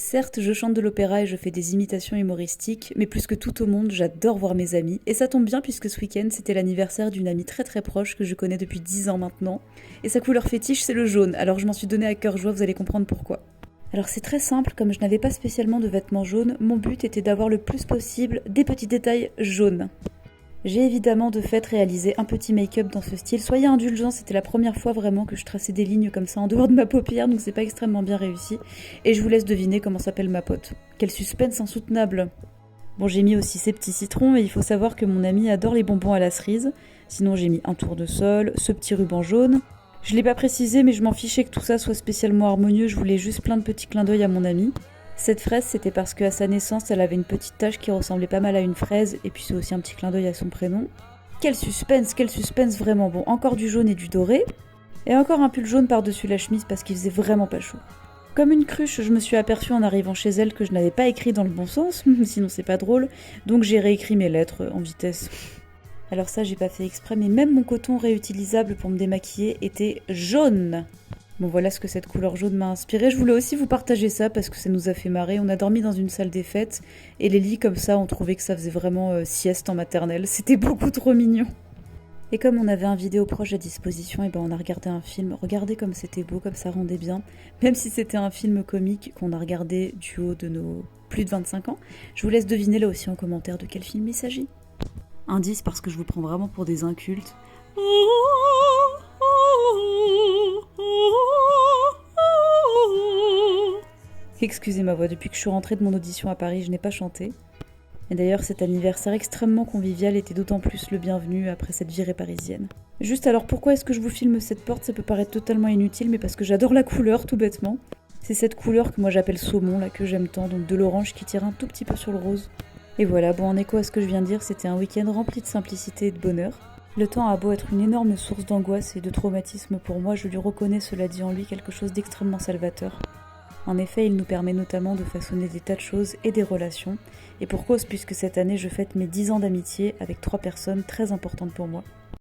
Certes, je chante de l'opéra et je fais des imitations humoristiques, mais plus que tout au monde, j'adore voir mes amis. Et ça tombe bien puisque ce week-end, c'était l'anniversaire d'une amie très très proche que je connais depuis 10 ans maintenant. Et sa couleur fétiche, c'est le jaune, alors je m'en suis donné à cœur joie, vous allez comprendre pourquoi. Alors c'est très simple, comme je n'avais pas spécialement de vêtements jaunes, mon but était d'avoir le plus possible des petits détails jaunes. J'ai évidemment de fait réalisé un petit make-up dans ce style. Soyez indulgents, c'était la première fois vraiment que je traçais des lignes comme ça en dehors de ma paupière, donc c'est pas extrêmement bien réussi. Et je vous laisse deviner comment s'appelle ma pote. Quel suspense insoutenable. Bon, j'ai mis aussi ces petits citrons, et il faut savoir que mon ami adore les bonbons à la cerise. Sinon j'ai mis un tournesol, ce petit ruban jaune. Je l'ai pas précisé, mais je m'en fichais que tout ça soit spécialement harmonieux, je voulais juste plein de petits clins d'œil à mon ami. Cette fraise, c'était parce qu'à sa naissance, elle avait une petite tache qui ressemblait pas mal à une fraise, et puis c'est aussi un petit clin d'œil à son prénom. Quel suspense vraiment. Bon, encore du jaune et du doré, et encore un pull jaune par-dessus la chemise parce qu'il faisait vraiment pas chaud. Comme une cruche, je me suis aperçue en arrivant chez elle que je n'avais pas écrit dans le bon sens, sinon c'est pas drôle, donc j'ai réécrit mes lettres en vitesse. Alors ça, j'ai pas fait exprès, mais même mon coton réutilisable pour me démaquiller était jaune. Bon, voilà ce que cette couleur jaune m'a inspiré. Je voulais aussi vous partager ça parce que ça nous a fait marrer. On a dormi dans une salle des fêtes et les lits comme ça, on trouvait que ça faisait vraiment sieste en maternelle. C'était beaucoup trop mignon. Et comme on avait un vidéo proche à disposition, et ben on a regardé un film. Regardez comme c'était beau, comme ça rendait bien. Même si c'était un film comique qu'on a regardé du haut de nos plus de 25 ans. Je vous laisse deviner là aussi en commentaire de quel film il s'agit. Indice parce que je vous prends vraiment pour des incultes. Excusez ma voix, depuis que je suis rentrée de mon audition à Paris, je n'ai pas chanté. Et d'ailleurs, cet anniversaire extrêmement convivial était d'autant plus le bienvenu après cette virée parisienne. Juste alors, pourquoi est-ce que je vous filme cette porte? Ça peut paraître totalement inutile, mais parce que j'adore la couleur, tout bêtement. C'est cette couleur que moi j'appelle saumon, là, que j'aime tant, donc de l'orange qui tire un tout petit peu sur le rose. Et voilà, bon, en écho à ce que je viens de dire, c'était un week-end rempli de simplicité et de bonheur. Le temps a beau être une énorme source d'angoisse et de traumatisme pour moi, je lui reconnais, cela dit en lui, quelque chose d'extrêmement salvateur. En effet, il nous permet notamment de façonner des tas de choses et des relations, et pour cause puisque cette année je fête mes 10 ans d'amitié avec 3 personnes très importantes pour moi.